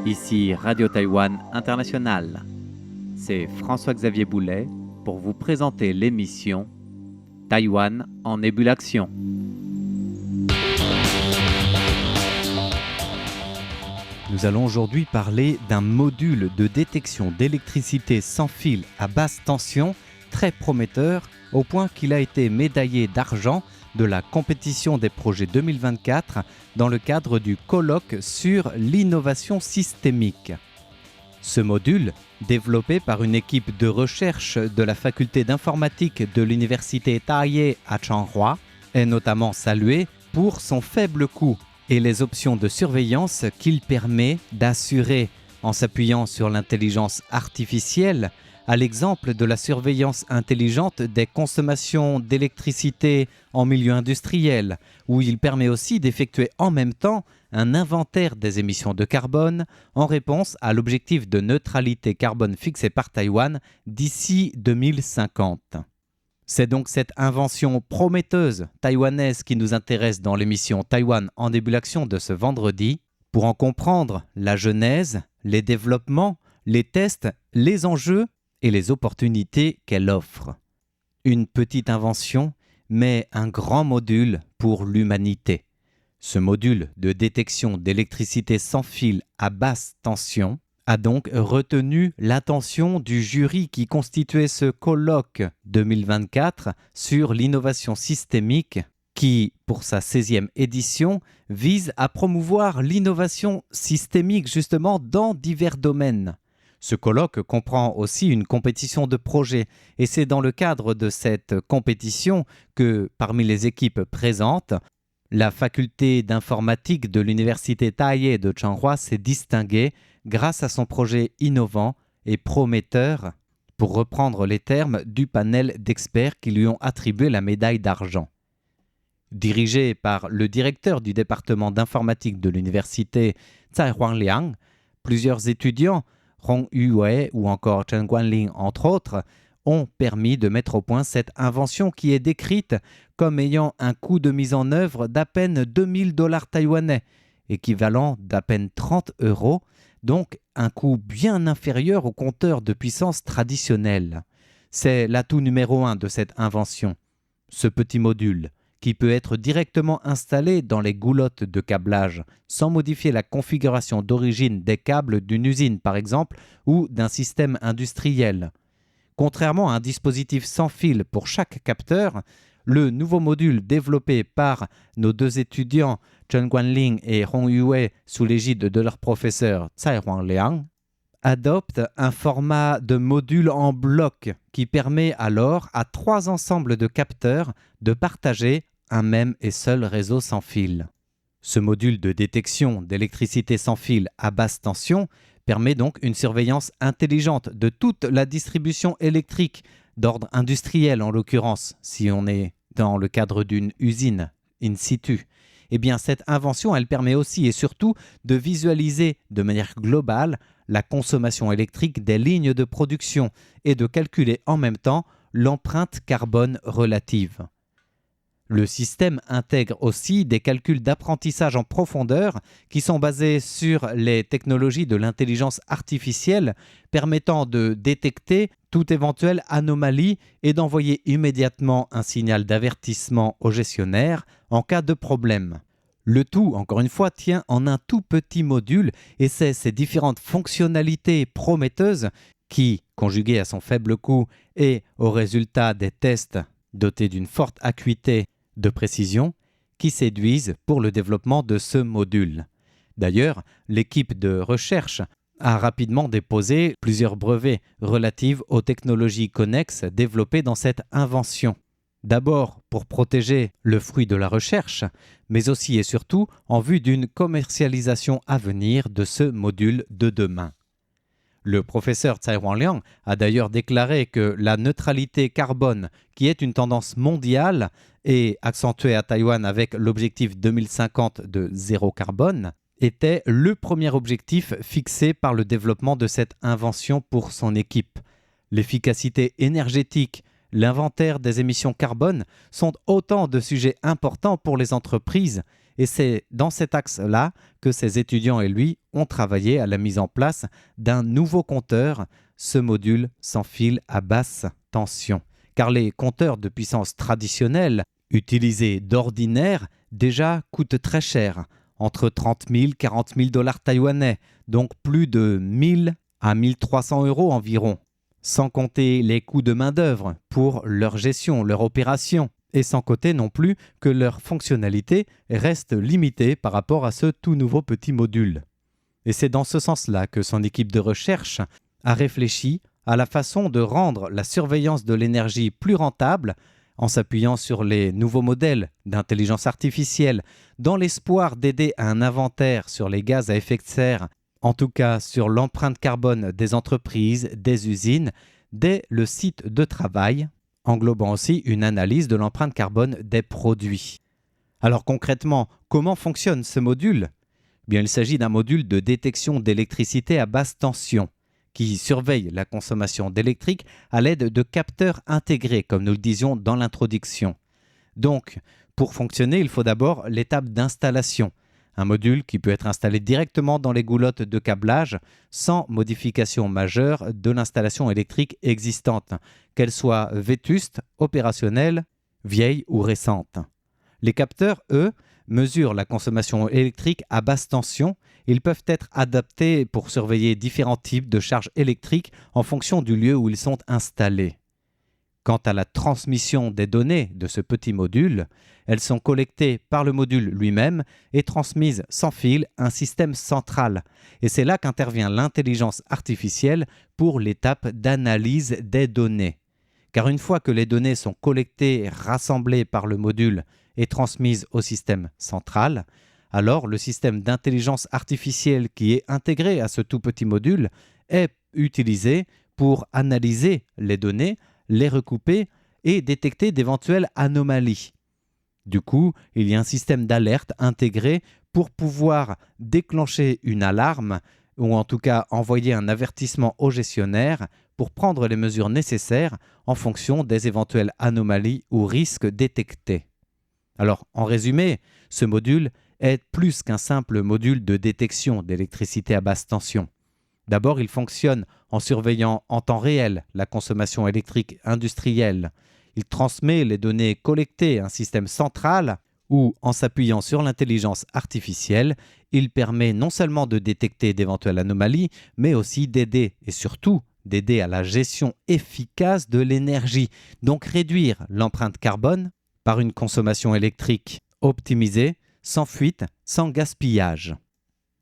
Ici Radio Taïwan International. C'est François-Xavier Boulet pour vous présenter l'émission Taïwan en ébullition. Nous allons aujourd'hui parler d'un module de détection d'électricité sans fil à basse tension très prometteur, au point qu'il a été médaillé d'argent de la compétition des projets 2024 dans le cadre du colloque sur l'innovation systémique. Ce module, développé par une équipe de recherche de la faculté d'informatique de l'université Taiyeh à Changhua, est notamment salué pour son faible coût et les options de surveillance qu'il permet d'assurer en s'appuyant sur l'intelligence artificielle, à l'exemple de la surveillance intelligente des consommations d'électricité en milieu industriel, où il permet aussi d'effectuer en même temps un inventaire des émissions de carbone en réponse à l'objectif de neutralité carbone fixé par Taïwan d'ici 2050. C'est donc cette invention prometteuse taïwanaise qui nous intéresse dans l'émission Taïwan en ébullition de ce vendredi. Pour en comprendre la genèse, les développements, les tests, les enjeux et les opportunités qu'elle offre. Une petite invention, mais un grand module pour l'humanité. Ce module de détection d'électricité sans fil à basse tension a donc retenu l'attention du jury qui constituait ce colloque 2024 sur l'innovation systémique qui, pour sa 16e édition, vise à promouvoir l'innovation systémique justement dans divers domaines. Ce colloque comprend aussi une compétition de projets et c'est dans le cadre de cette compétition que, parmi les équipes présentes, la faculté d'informatique de l'université Taiyeh de Changhua s'est distinguée grâce à son projet innovant et prometteur, pour reprendre les termes du panel d'experts qui lui ont attribué la médaille d'argent. Dirigé par le directeur du département d'informatique de l'université Tsai Huangliang, plusieurs étudiants Hong Yue ou encore Chen Guanling, entre autres, ont permis de mettre au point cette invention qui est décrite comme ayant un coût de mise en œuvre d'à peine $2000 taïwanais, équivalent d'à peine 30 €, donc un coût bien inférieur au compteur de puissance traditionnel. C'est l'atout numéro 1 de cette invention, ce petit module, qui peut être directement installé dans les goulottes de câblage, sans modifier la configuration d'origine des câbles d'une usine par exemple, ou d'un système industriel. Contrairement à un dispositif sans fil pour chaque capteur, le nouveau module développé par nos deux étudiants Chen Guanling et Hong Yue sous l'égide de leur professeur Tsai Huangliang adopte un format de module en bloc qui permet alors à 3 ensembles de capteurs de partager un même et seul réseau sans fil. Ce module de détection d'électricité sans fil à basse tension permet donc une surveillance intelligente de toute la distribution électrique, d'ordre industriel en l'occurrence, si on est dans le cadre d'une usine in situ. Eh bien, cette invention, elle permet aussi et surtout de visualiser de manière globale la consommation électrique des lignes de production et de calculer en même temps l'empreinte carbone relative. Le système intègre aussi des calculs d'apprentissage en profondeur qui sont basés sur les technologies de l'intelligence artificielle permettant de détecter toute éventuelle anomalie et d'envoyer immédiatement un signal d'avertissement au gestionnaire en cas de problème. Le tout, encore une fois, tient en un tout petit module et c'est ces différentes fonctionnalités prometteuses qui, conjuguées à son faible coût et au résultat des tests dotés d'une forte acuité de précision, qui séduisent pour le développement de ce module. D'ailleurs, l'équipe de recherche a rapidement déposé plusieurs brevets relatifs aux technologies connexes développées dans cette invention. D'abord pour protéger le fruit de la recherche, mais aussi et surtout en vue d'une commercialisation à venir de ce module de demain. Le professeur Tsai Huangliang a d'ailleurs déclaré que la neutralité carbone, qui est une tendance mondiale et accentuée à Taïwan avec l'objectif 2050 de zéro carbone, était le premier objectif fixé par le développement de cette invention pour son équipe. L'efficacité énergétique L'inventaire des émissions carbone sont autant de sujets importants pour les entreprises et c'est dans cet axe-là que ces étudiants et lui ont travaillé à la mise en place d'un nouveau compteur, ce module sans fil à basse tension. Car les compteurs de puissance traditionnels, utilisés d'ordinaire, déjà coûtent très cher, entre 30 000 et 40 000 dollars taïwanais, donc plus de 1000 à 1300 euros environ. Sans compter les coûts de main-d'œuvre pour leur gestion, leur opération, et sans compter non plus que leur fonctionnalité reste limitée par rapport à ce tout nouveau petit module. Et c'est dans ce sens-là que son équipe de recherche a réfléchi à la façon de rendre la surveillance de l'énergie plus rentable en s'appuyant sur les nouveaux modèles d'intelligence artificielle, dans l'espoir d'aider à un inventaire sur les gaz à effet de serre, en tout cas sur l'empreinte carbone des entreprises, des usines, dès le site de travail, englobant aussi une analyse de l'empreinte carbone des produits. Alors concrètement, comment fonctionne ce module ? Bien, il s'agit d'un module de détection d'électricité à basse tension qui surveille la consommation d'électrique à l'aide de capteurs intégrés, comme nous le disions dans l'introduction. Donc, pour fonctionner, il faut d'abord l'étape d'installation. Un module qui peut être installé directement dans les goulottes de câblage sans modification majeure de l'installation électrique existante, qu'elle soit vétuste, opérationnelle, vieille ou récente. Les capteurs, eux, mesurent la consommation électrique à basse tension. Ils peuvent être adaptés pour surveiller différents types de charges électriques en fonction du lieu où ils sont installés. Quant à la transmission des données de ce petit module, elles sont collectées par le module lui-même et transmises sans fil à un système central. Et c'est là qu'intervient l'intelligence artificielle pour l'étape d'analyse des données. Car une fois que les données sont collectées, rassemblées par le module et transmises au système central, alors le système d'intelligence artificielle qui est intégré à ce tout petit module est utilisé pour analyser les données, les recouper et détecter d'éventuelles anomalies. Du coup, il y a un système d'alerte intégré pour pouvoir déclencher une alarme ou en tout cas envoyer un avertissement au gestionnaire pour prendre les mesures nécessaires en fonction des éventuelles anomalies ou risques détectés. Alors, en résumé, ce module est plus qu'un simple module de détection d'électricité à basse tension. D'abord, il fonctionne en surveillant en temps réel la consommation électrique industrielle. Il transmet les données collectées à un système central où, en s'appuyant sur l'intelligence artificielle, il permet non seulement de détecter d'éventuelles anomalies, mais aussi d'aider, et surtout d'aider à la gestion efficace de l'énergie, donc réduire l'empreinte carbone par une consommation électrique optimisée, sans fuite, sans gaspillage.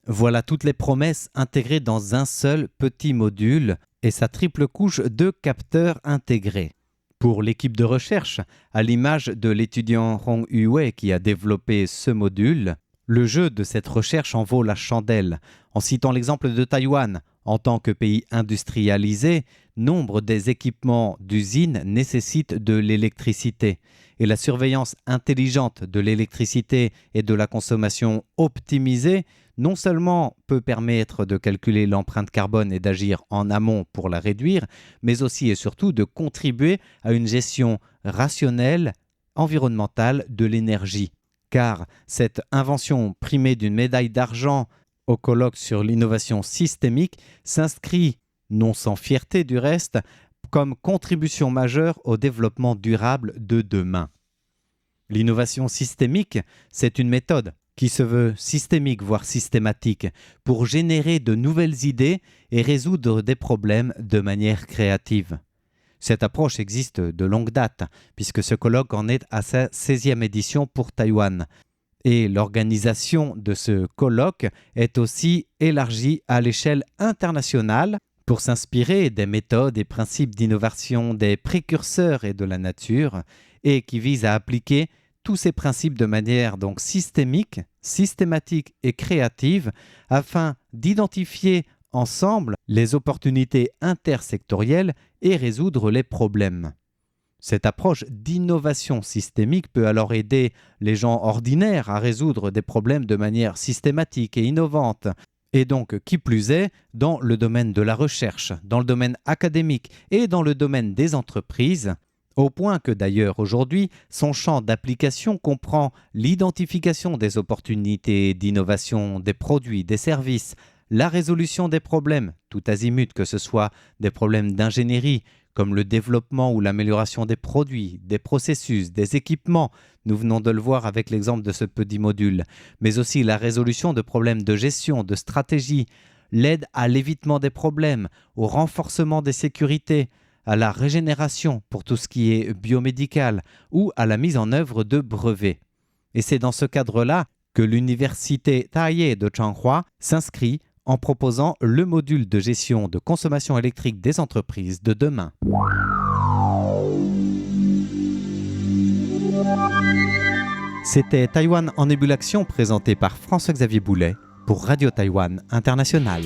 Voilà toutes les promesses intégrées dans un seul petit module et sa triple couche de capteurs intégrés. Pour l'équipe de recherche, à l'image de l'étudiant Hong Yu-wei qui a développé ce module, le jeu de cette recherche en vaut la chandelle. En citant l'exemple de Taïwan, en tant que pays industrialisé, nombre des équipements d'usines nécessitent de l'électricité. Et la surveillance intelligente de l'électricité et de la consommation optimisée non seulement peut permettre de calculer l'empreinte carbone et d'agir en amont pour la réduire, mais aussi et surtout de contribuer à une gestion rationnelle, environnementale de l'énergie. Car cette invention primée d'une médaille d'argent au colloque sur l'innovation systémique s'inscrit, non sans fierté du reste, comme contribution majeure au développement durable de demain. L'innovation systémique, c'est une méthode qui se veut systémique, voire systématique, pour générer de nouvelles idées et résoudre des problèmes de manière créative. Cette approche existe de longue date, puisque ce colloque en est à sa 16e édition pour Taïwan. Et l'organisation de ce colloque est aussi élargie à l'échelle internationale pour s'inspirer des méthodes et principes d'innovation des précurseurs et de la nature, et qui vise à appliquer tous ces principes de manière donc systémique, systématique et créative afin d'identifier ensemble les opportunités intersectorielles et résoudre les problèmes. Cette approche d'innovation systémique peut alors aider les gens ordinaires à résoudre des problèmes de manière systématique et innovante, et donc, qui plus est, dans le domaine de la recherche, dans le domaine académique et dans le domaine des entreprises, Au point que d'ailleurs aujourd'hui, son champ d'application comprend l'identification des opportunités d'innovation des produits, des services, la résolution des problèmes, tout azimut, que ce soit des problèmes d'ingénierie, comme le développement ou l'amélioration des produits, des processus, des équipements, nous venons de le voir avec l'exemple de ce petit module, mais aussi la résolution de problèmes de gestion, de stratégie, l'aide à l'évitement des problèmes, au renforcement des sécurités, à la régénération pour tout ce qui est biomédical ou à la mise en œuvre de brevets. Et c'est dans ce cadre-là que l'université Taiyé de Changhua s'inscrit en proposant le module de gestion de consommation électrique des entreprises de demain. C'était Taïwan en ébullition présenté par François-Xavier Boulet pour Radio Taïwan International.